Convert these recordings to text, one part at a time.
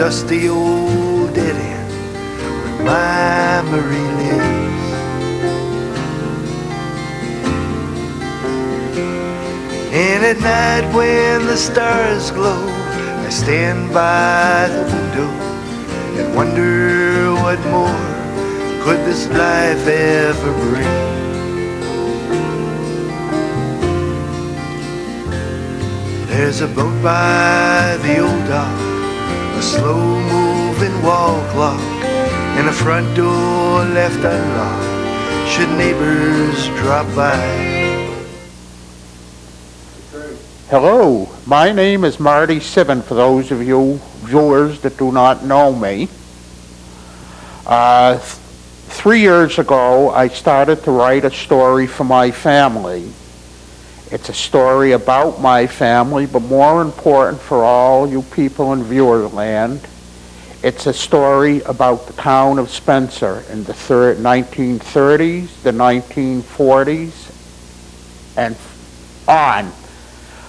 Dusty old dead end where my Marie lives. And at night when the stars glow, I stand by the window and wonder what more could this life ever bring. There's a boat by the old dock, a slow-moving wall clock, and a front door left unlocked should neighbors drop by. Hello, my name is Marty Civin, for those of you viewers that do not know me. 3 years ago, I started to write a story for my family. It's a story about my family, but more important for all you people in viewerland, it's a story about the town of Spencer in the 1930s, the 1940s, and on.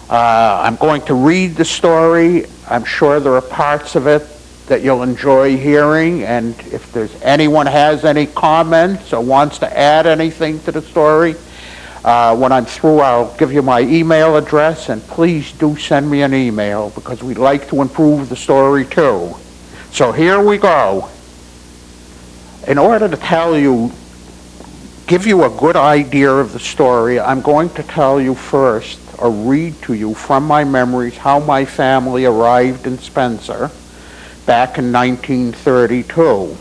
I'm going to read the story. I'm sure there are parts of it that you'll enjoy hearing, and if anyone has any comments or wants to add anything to the story, when I'm through, I'll give you my email address, and please do send me an email because we'd like to improve the story too. So here we go. In order to give you a good idea of the story, I'm going to tell you first, or read to you from my memories, how my family arrived in Spencer back in 1932.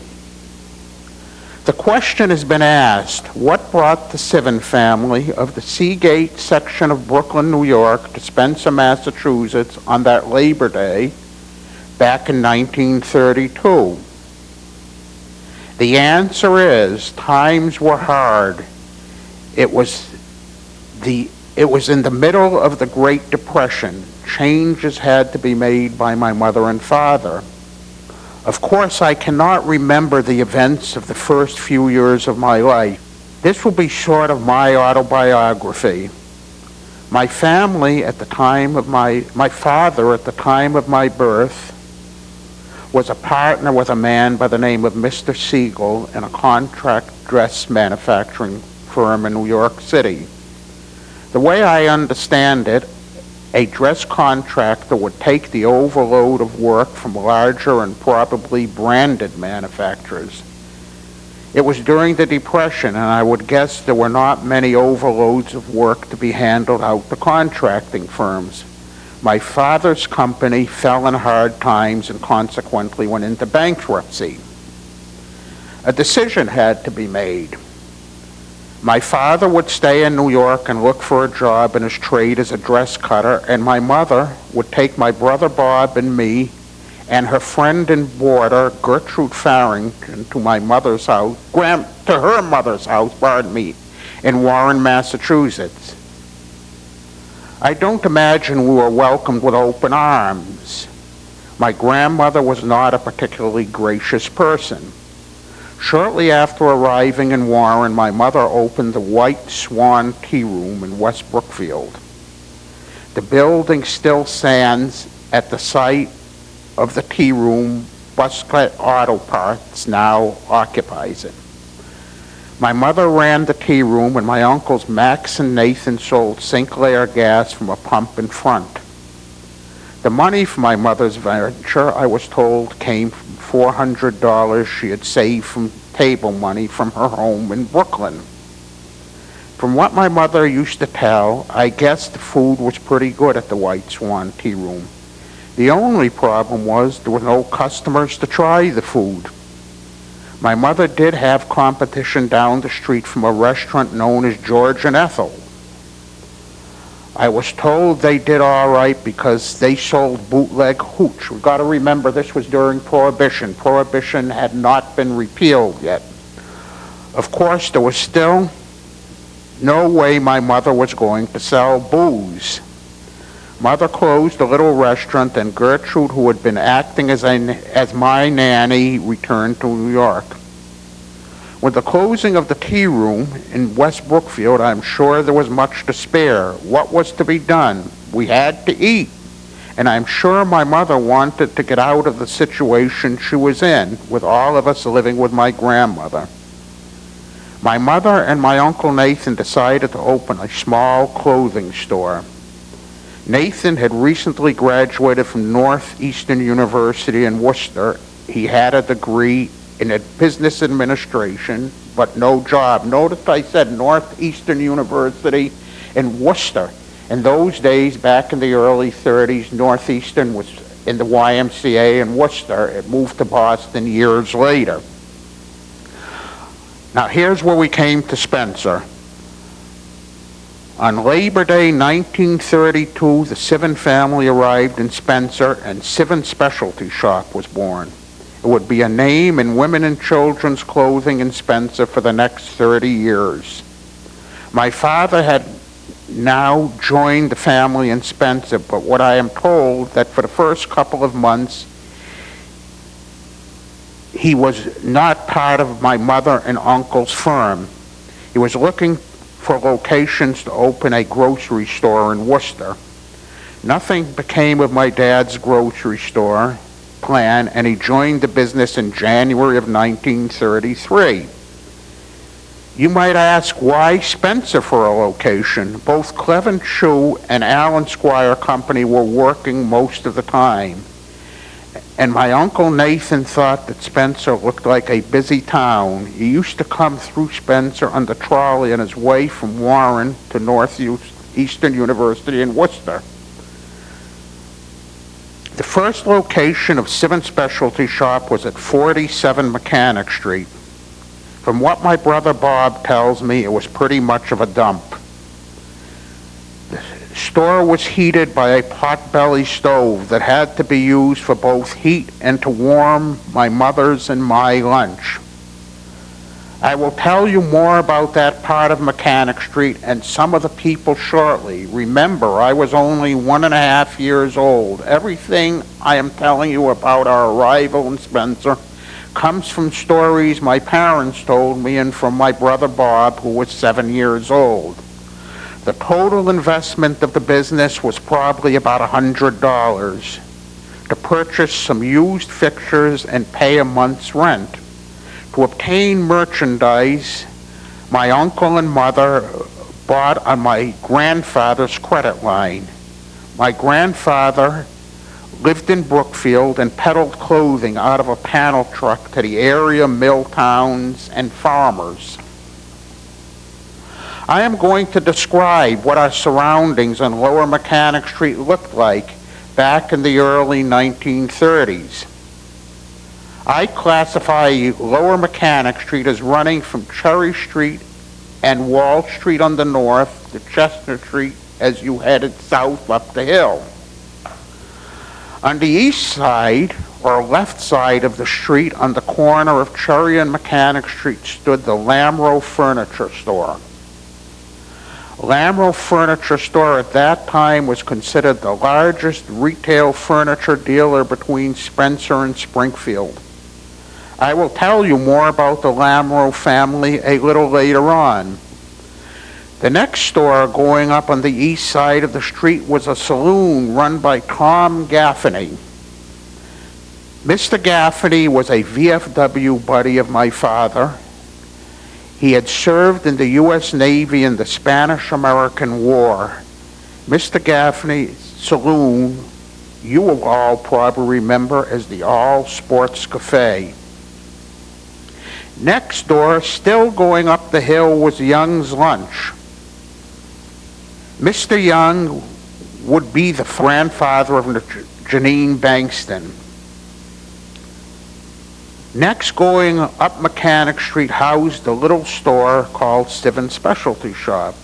The question has been asked, what brought the Civin family of the Seagate section of Brooklyn, New York to Spencer, Massachusetts on that Labor Day back in 1932? The answer is, times were hard. It was in the middle of the Great Depression. Changes had to be made by my mother and father. Of course, I cannot remember the events of the first few years of my life. This will be sort of my autobiography. My family at the time of my father at the time of my birth was a partner with a man by the name of Mr. Siegel in a contract dress manufacturing firm in New York City. The way I understand it, a dress contractor would take the overload of work from larger and probably branded manufacturers. It was during the Depression, and I would guess there were not many overloads of work to be handled out to contracting firms. My father's company fell in hard times and consequently went into bankruptcy. A decision had to be made. My father would stay in New York and look for a job in his trade as a dress cutter, and my mother would take my brother Bob and me and her friend and boarder, Gertrude Farrington, to her mother's house, in Warren, Massachusetts. I don't imagine we were welcomed with open arms. My grandmother was not a particularly gracious person. Shortly after arriving in Warren, my mother opened the White Swan Tea Room in West Brookfield. The building still stands at the site of the tea room. Busclet Auto Parts now occupies it. My mother ran the tea room, and my uncles Max and Nathan sold Sinclair gas from a pump in front. The money for my mother's venture, I was told, came from $400 she had saved from table money from her home in Brooklyn. From what my mother used to tell, I guess the food was pretty good at the White Swan Tea Room. The only problem was there were no customers to try the food. My mother did have competition down the street from a restaurant known as George and Ethel. I was told they did all right because they sold bootleg hooch. We've got to remember this was during Prohibition. Prohibition had not been repealed yet. Of course, there was still no way my mother was going to sell booze. Mother closed the little restaurant, and Gertrude, who had been acting as my nanny, returned to New York. With the closing of the tea room in West Brookfield, I'm sure there was much to spare. What was to be done? We had to eat. and I'm sure my mother wanted to get out of the situation she was in, with all of us living with my grandmother. My mother and my Uncle Nathan decided to open a small clothing store. Nathan had recently graduated from Northeastern University in Worcester. He had a degree in business administration, but no job. Notice I said Northeastern University in Worcester. In those days, back in the early 30s, Northeastern was in the YMCA in Worcester. It moved to Boston years later. Now here's where we came to Spencer. On Labor Day 1932, the Civin family arrived in Spencer, and Civin Specialty Shop was born. It would be a name in women and children's clothing in Spencer for the next 30 years. My father had now joined the family in Spencer, but what I am told that for the first couple of months, he was not part of my mother and uncle's firm. He was looking for locations to open a grocery store in Worcester. Nothing became of my dad's grocery store plan, and he joined the business in January of 1933. You might ask, why Spencer for a location? Both Clevin Shoe and Allen Squire Company were working most of the time, and my Uncle Nathan thought that Spencer looked like a busy town. He used to come through Spencer on the trolley on his way from Warren to Northeastern University in Worcester. The first location of Civin Specialty Shop was at 47 Mechanic Street. From what my brother Bob tells me, it was pretty much of a dump. The store was heated by a pot-belly stove that had to be used for both heat and to warm my mother's and my lunch. I will tell you more about that part of Mechanic Street and some of the people shortly. Remember, I was only 1.5 years old. Everything I am telling you about our arrival in Spencer comes from stories my parents told me and from my brother Bob, who was 7 years old. The total investment of the business was probably about $100 to purchase some used fixtures and pay a month's rent. To obtain merchandise, my uncle and mother bought on my grandfather's credit line. My grandfather lived in Brookfield and peddled clothing out of a panel truck to the area mill towns and farmers. I am going to describe what our surroundings on Lower Mechanic Street looked like back in the early 1930s. I classify Lower Mechanic Street as running from Cherry Street and Wall Street on the north to Chestnut Street as you headed south up the hill. On the east side, or left side of the street, on the corner of Cherry and Mechanic Street, stood the Lamro Furniture Store. Lamro Furniture Store at that time was considered the largest retail furniture dealer between Spencer and Springfield. I will tell you more about the Lamro family a little later on. The next store going up on the east side of the street was a saloon run by Tom Gaffney. Mr. Gaffney was a VFW buddy of my father. He had served in the U.S. Navy in the Spanish-American War. Mr. Gaffney's saloon, you will all probably remember as the All Sports Cafe. Next door, still going up the hill, was Young's Lunch. Mr. Young would be the grandfather of Janine Bankston. Next, going up Mechanic Street, housed a little store called Civin Specialty Shop.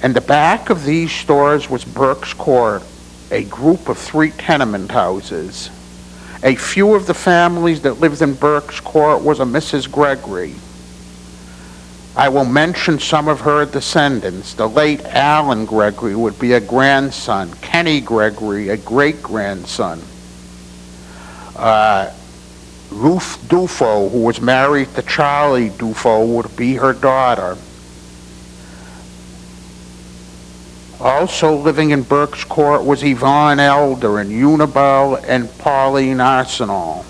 In the back of these stores was Burke's Court, a group of 3 tenement houses. A few of the families that lived in Burke's Court was a Mrs. Gregory. I will mention some of her descendants. The late Alan Gregory would be a grandson. Kenny Gregory, a great-grandson. Ruth Dufo, who was married to Charlie Dufo, would be her daughter. Also living in Berks Court was Yvonne Elder and Unibel and Pauline Arsenal.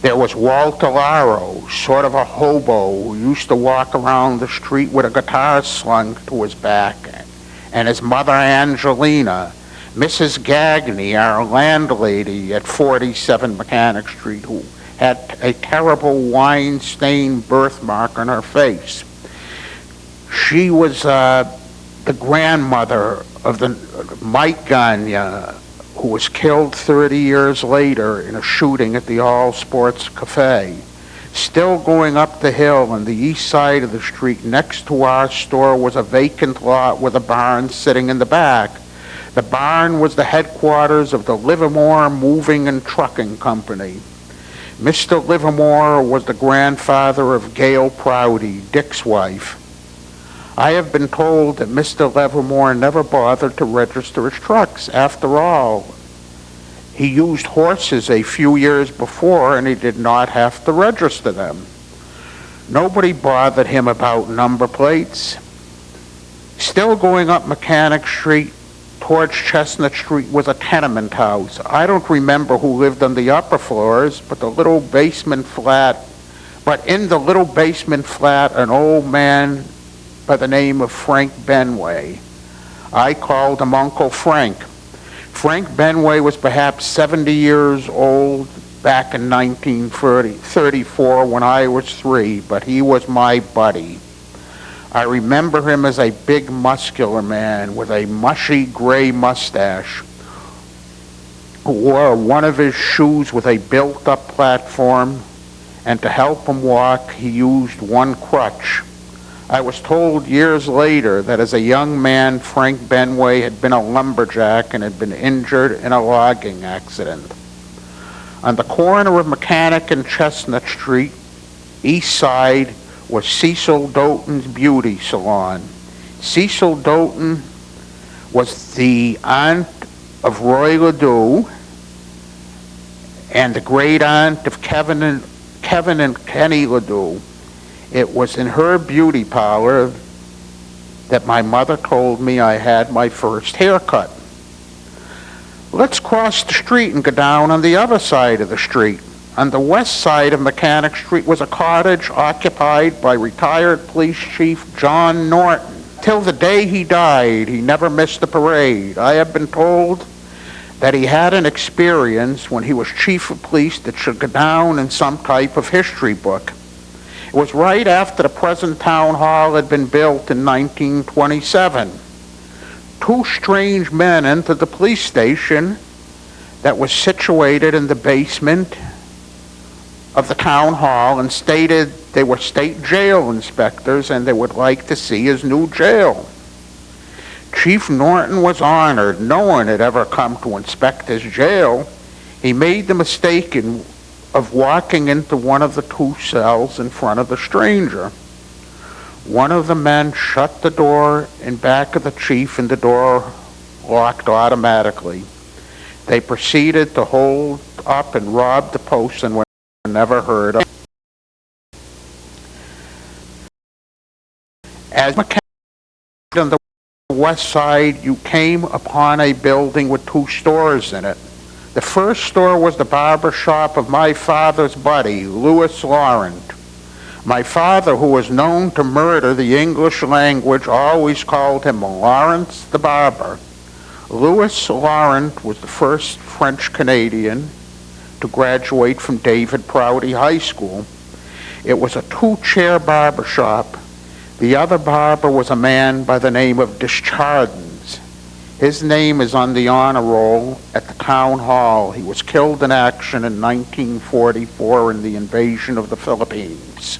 There was Walter Laro, sort of a hobo who used to walk around the street with a guitar slung to his back, and his mother Angelina, Mrs. Gagney, our landlady at 47 Mechanic Street, who had a terrible wine-stained birthmark on her face. She was the grandmother of the Mike Gagne, who was killed 30 years later in a shooting at the All Sports Cafe. Still going up the hill on the east side of the street next to our store was a vacant lot with a barn sitting in the back. The barn was the headquarters of the Livermore Moving and Trucking Company. Mr. Livermore was the grandfather of Gail Prouty, Dick's wife. I have been told that Mr. Livermore never bothered to register his trucks. After all, he used horses a few years before and he did not have to register them. Nobody bothered him about number plates. Still going up Mechanic Street towards Chestnut Street was a tenement house. I don't remember who lived on the upper floors, but in the little basement flat, an old man by the name of Frank Benway. I called him Uncle Frank. Frank Benway was perhaps 70 years old back in 1934 when I was 3, but he was my buddy. I remember him as a big muscular man with a mushy gray mustache who wore one of his shoes with a built-up platform, and to help him walk he used one crutch. I was told years later that as a young man, Frank Benway had been a lumberjack and had been injured in a logging accident. On the corner of Mechanic and Chestnut Street, east side, was Cecil Doughton's beauty salon. Cecil Doughton was the aunt of Roy Ledoux and the great aunt of Kevin and Kenny Ledoux. It was in her beauty parlor that my mother told me I had my first haircut. Let's cross the street and go down on the other side of the street. On the west side of Mechanic Street was a cottage occupied by retired police chief John Norton. Till the day he died, he never missed a parade. I have been told that he had an experience when he was chief of police that should go down in some type of history book. It was right after the present town hall had been built in 1927. Two strange men entered the police station that was situated in the basement of the town hall and stated they were state jail inspectors and they would like to see his new jail. Chief Norton was honored. No one had ever come to inspect his jail. He made the mistake of walking into one of the two cells in front of the stranger. One of the men shut the door in back of the chief and the door locked automatically. They proceeded to hold up and rob the post and were never heard of. As mechanic on the west side, you came upon a building with two stores in it. The first store was the barber shop of my father's buddy, Louis Laurent. My father, who was known to murder the English language, always called him Lawrence the Barber. Louis Laurent was the first French-Canadian to graduate from David Prouty High School. It was a two-chair barber shop. The other barber was a man by the name of Deschardins. His name is on the honor roll at the town hall. He was killed in action in 1944 in the invasion of the Philippines.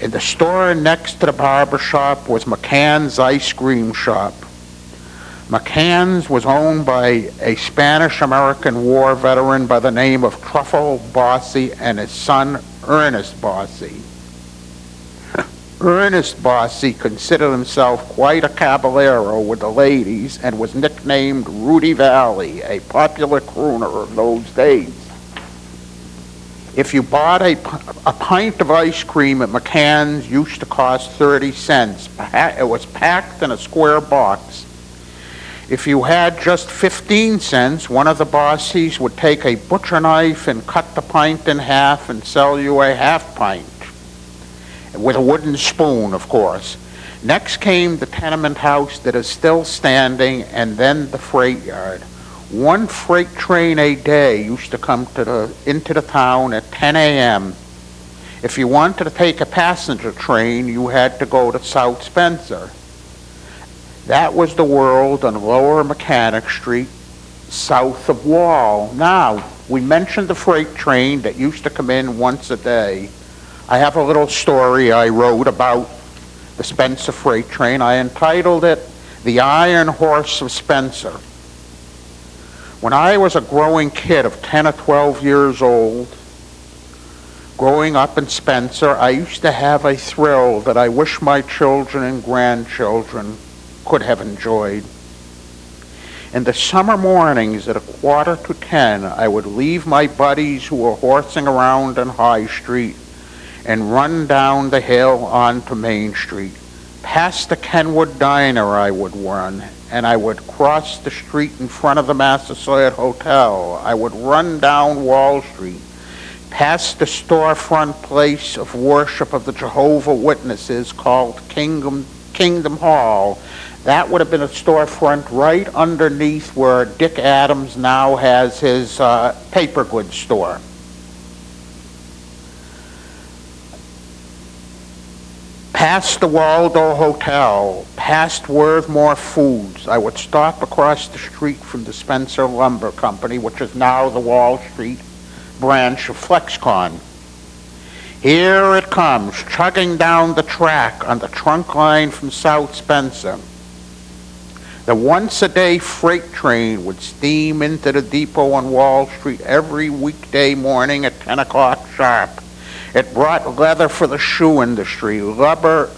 In the store next to the barber shop was McCann's Ice Cream Shop. McCann's was owned by a Spanish-American war veteran by the name of Truffle Bossy and his son Ernest Bossy. Ernest Bossy considered himself quite a caballero with the ladies and was nicknamed Rudy Valley, a popular crooner of those days. If you bought a pint of ice cream at McCann's, used to cost 30 cents. It was packed in a square box. If you had just 15 cents, one of the bossies would take a butcher knife and cut the pint in half and sell you a half pint, with a wooden spoon, of course. Next came the tenement house that is still standing, and then the freight yard. One freight train a day used to come into the town at 10 a.m. If you wanted to take a passenger train, you had to go to South Spencer. That was the world on Lower Mechanic Street, south of Wall. Now, we mentioned the freight train that used to come in once a day. I have a little story I wrote about the Spencer freight train. I entitled it, The Iron Horse of Spencer. When I was a growing kid of 10 or 12 years old, growing up in Spencer, I used to have a thrill that I wish my children and grandchildren could have enjoyed. In the summer mornings at 9:45, I would leave my buddies who were horsing around on High Street and run down the hill onto Main Street. Past the Kenwood Diner I would run, and I would cross the street in front of the Massasoit Hotel. I would run down Wall Street, past the storefront place of worship of the Jehovah Witnesses called Kingdom Hall. That would have been a storefront right underneath where Dick Adams now has his paper goods store. Past the Waldo Hotel, past Worthmore Foods. I would stop across the street from the Spencer Lumber Company, which is now the Wall Street branch of Flexcon. Here it comes, chugging down the track on the trunk line from South Spencer. The once-a-day freight train would steam into the depot on Wall Street every weekday morning at 10 o'clock sharp. It brought leather for the shoe industry, rubber